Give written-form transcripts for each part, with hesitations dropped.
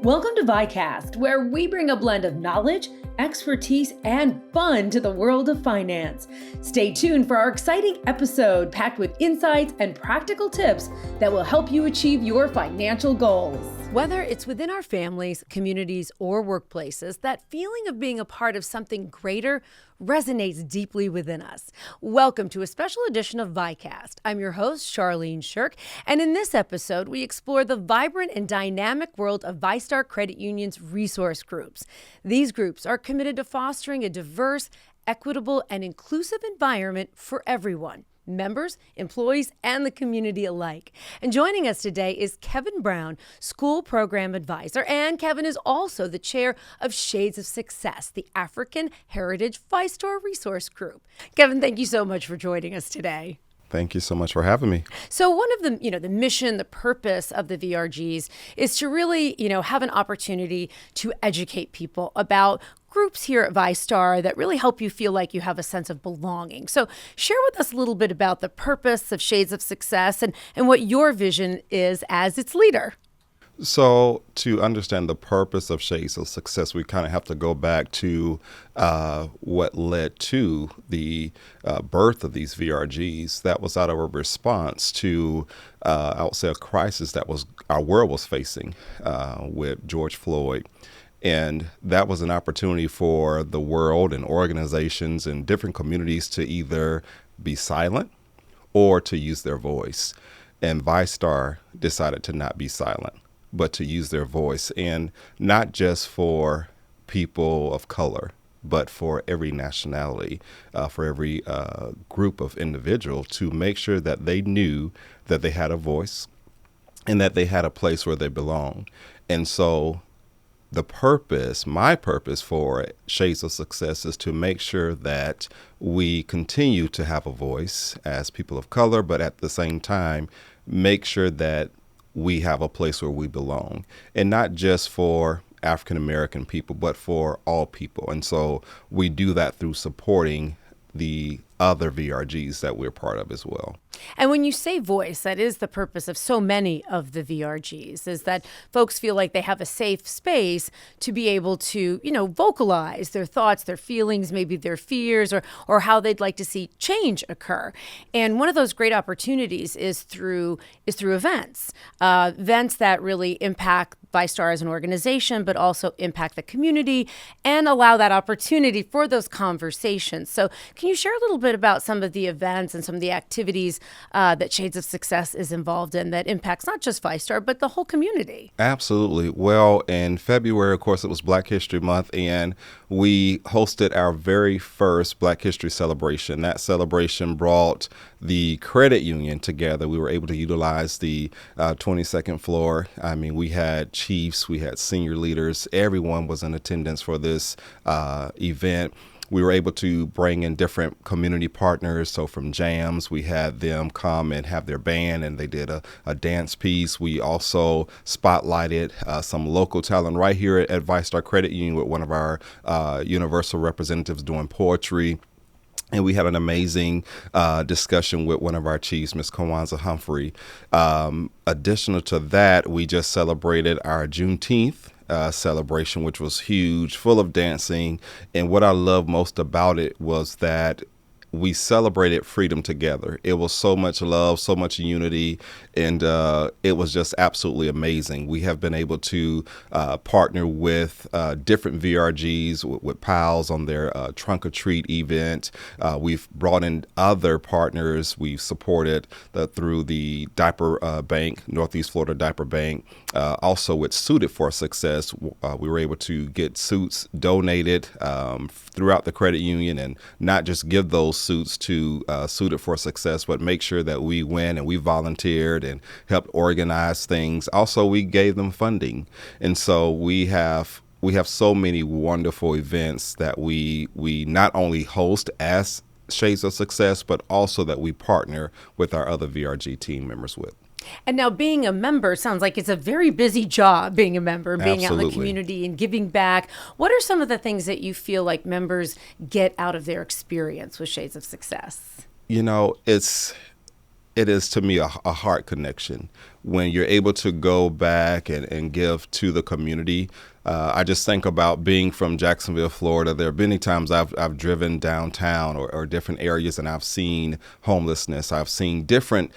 Welcome to VyCast, where we bring a blend of knowledge, expertise, and fun to the world of finance. Stay tuned for our exciting episode packed with insights and practical tips that will help you achieve your financial goals. Whether it's within our families, communities, or workplaces, that feeling of being a part of something greater resonates deeply within us. Welcome to a special edition of VyCast. I'm your host, Charlene Shirk, and in this episode, we explore the vibrant and dynamic world of VyStar Credit Union's resource groups. These groups are committed to fostering a diverse, equitable, and inclusive environment for everyone. Members, employees, and the community alike. And joining us today is Kevin Brown, School Program Advisor, and Kevin is also the chair of Shades of Success, the African Heritage VyStar Resource Group. Kevin, thank you so much for joining us today. Thank you so much for having me. So one of the mission, the purpose of the VRGs is to really, have an opportunity to educate people about groups here at VyStar that really help you feel like you have a sense of belonging. So share with us a little bit about the purpose of Shades of Success and what your vision is as its leader. So to understand the purpose of Shades of Success, we kind of have to go back to what led to the birth of these VRGs. That was out of a response to, I would say, a crisis that our world was facing with George Floyd. And that was an opportunity for the world and organizations and different communities to either be silent or to use their voice. And VyStar decided to not be silent, but to use their voice, and not just for people of color, but for every nationality, for every group of individuals, to make sure that they knew that they had a voice and that they had a place where they belong. And so my purpose for Shades of Success is to make sure that we continue to have a voice as people of color, but at the same time, make sure that we have a place where we belong, and not just for African American people, but for all people. And so we do that through supporting the other VRGs that we're part of as well. And when you say voice, that is the purpose of so many of the VRGs, is that folks feel like they have a safe space to be able to, vocalize their thoughts, their feelings, maybe their fears, or how they'd like to see change occur. And one of those great opportunities is through events that really impact VyStar as an organization, but also impact the community and allow that opportunity for those conversations. So can you share a little bit about some of the events and some of the activities that Shades of Success is involved in that impacts not just VyStar, but the whole community? Absolutely. Well, in February, of course, it was Black History Month, and we hosted our very first Black History celebration. That celebration brought the credit union together. We were able to utilize the 22nd floor. I mean, we had chiefs, we had senior leaders. Everyone was in attendance for this event. We were able to bring in different community partners. So from Jams, we had them come and have their band, and they did a dance piece. We also spotlighted some local talent right here at VyStar Credit Union with one of our universal representatives doing poetry. And we had an amazing discussion with one of our chiefs, Ms. Kwanzaa Humphrey. Additional to that, we just celebrated our Juneteenth celebration, which was huge, full of dancing. And what I love most about it was that we celebrated freedom together. It was so much love, so much unity, and it was just absolutely amazing. We have been able to partner with different VRGs, with PALS on their Trunk or Treat event. We've brought in other partners. We've supported through the Diaper Bank, Northeast Florida Diaper Bank. Also with Suited for Success, we were able to get suits donated throughout the credit union, and not just give those suits to Suited for Success, but make sure that we went and we volunteered and helped organize things. Also, we gave them funding. And so we have so many wonderful events that we not only host as Shades of Success, but also that we partner with our other VRG team members with. And now being a member sounds like it's a very busy job, being a member, being Absolutely. out in the community and giving back. What are some of the things that you feel like members get out of their experience with Shades of Success? It's it is to me a heart connection when you're able to go back and give to the community. I just think about being from Jacksonville, Florida. There are many times I've driven downtown or different areas, and I've seen homelessness. I've seen different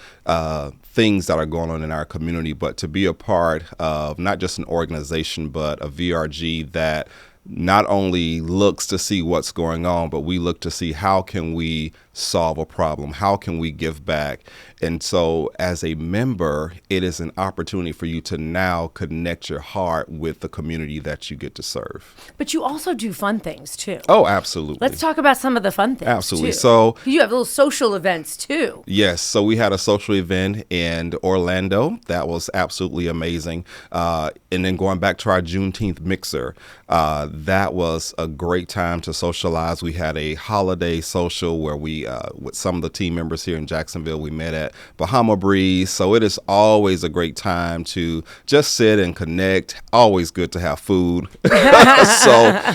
things that are going on in our community. But to be a part of not just an organization, but a VRG that not only looks to see what's going on, but we look to see how can we solve a problem, how can we give back. And so as a member, it is an opportunity for you to now connect your heart with the community that you get to serve. But you also do fun things too. Oh, absolutely. Let's talk about some of the fun things. Absolutely. Too. So you have little social events too. Yes. So we had a social event in Orlando. That was absolutely amazing. And then going back to our Juneteenth mixer, that was a great time to socialize. We had a holiday social where we, with some of the team members here in Jacksonville, we met at Bahama Breeze. So it is always a great time to just sit and connect. Always good to have food. So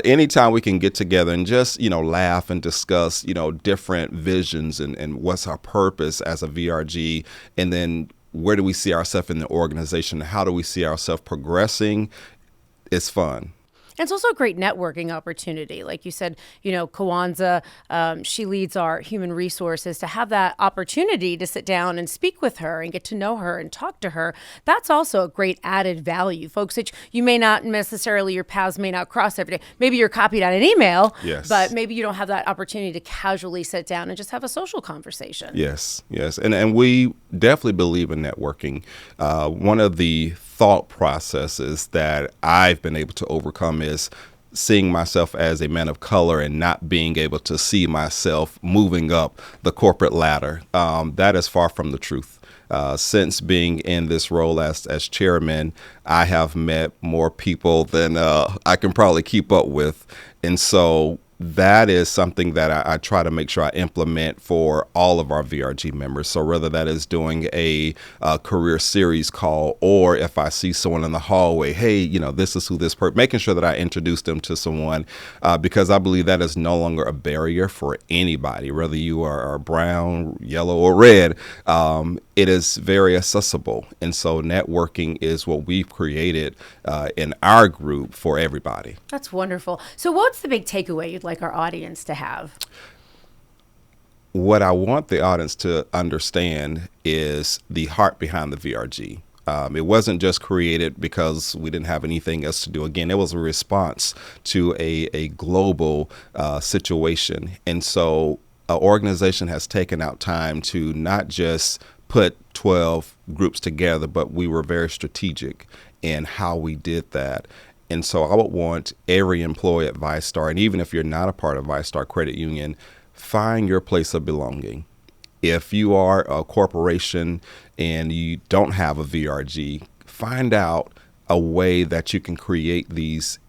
anytime we can get together and just, laugh and discuss, different visions and what's our purpose as a VRG, and then where do we see ourselves in the organization? How do we see ourselves progressing? It's fun. It's also a great networking opportunity. Like you said, Kawanza, she leads our human resources. To have that opportunity to sit down and speak with her and get to know her and talk to her, that's also a great added value. Folks that you may not necessarily, your paths may not cross every day. Maybe you're copied on an email, yes, but maybe you don't have that opportunity to casually sit down and just have a social conversation. Yes. And we definitely believe in networking. One of the thought processes that I've been able to overcome is seeing myself as a man of color and not being able to see myself moving up the corporate ladder. That is far from the truth. Since being in this role as chairman, I have met more people than I can probably keep up with. And so that is something that I try to make sure I implement for all of our VRG members. So whether that is doing a career series call, or if I see someone in the hallway, hey, this is who this person, making sure that I introduce them to someone, because I believe that is no longer a barrier for anybody, whether you are brown, yellow, or red. It is very accessible. And so networking is what we've created in our group for everybody. That's wonderful. So what's the big takeaway you'd like our audience to have? What I want the audience to understand is the heart behind the VRG. It wasn't just created because we didn't have anything else to do. Again, it was a response to a global situation. And so an organization has taken out time to not just put 12 groups together, but we were very strategic in how we did that. And so I would want every employee at VyStar, and even if you're not a part of VyStar Credit Union, find your place of belonging. If you are a corporation and you don't have a VRG, find out a way that you can create these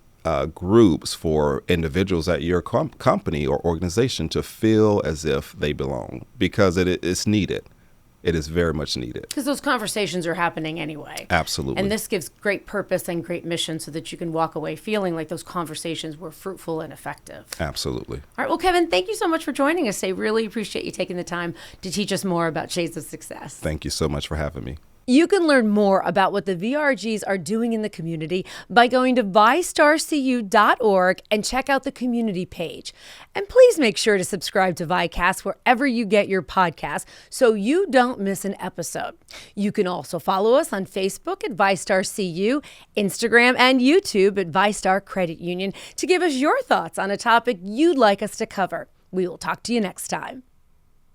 groups for individuals at your company or organization to feel as if they belong, because it's needed. It is very much needed. Because those conversations are happening anyway. Absolutely. And this gives great purpose and great mission so that you can walk away feeling like those conversations were fruitful and effective. Absolutely. All right. Well, Kevin, thank you so much for joining us today. Really appreciate you taking the time to teach us more about Shades of Success. Thank you so much for having me. You can learn more about what the VRGs are doing in the community by going to VyStarCU.org and check out the community page. And please make sure to subscribe to VyCast wherever you get your podcasts so you don't miss an episode. You can also follow us on Facebook at VyStarCU, Instagram, and YouTube at VyStar Credit Union to give us your thoughts on a topic you'd like us to cover. We will talk to you next time.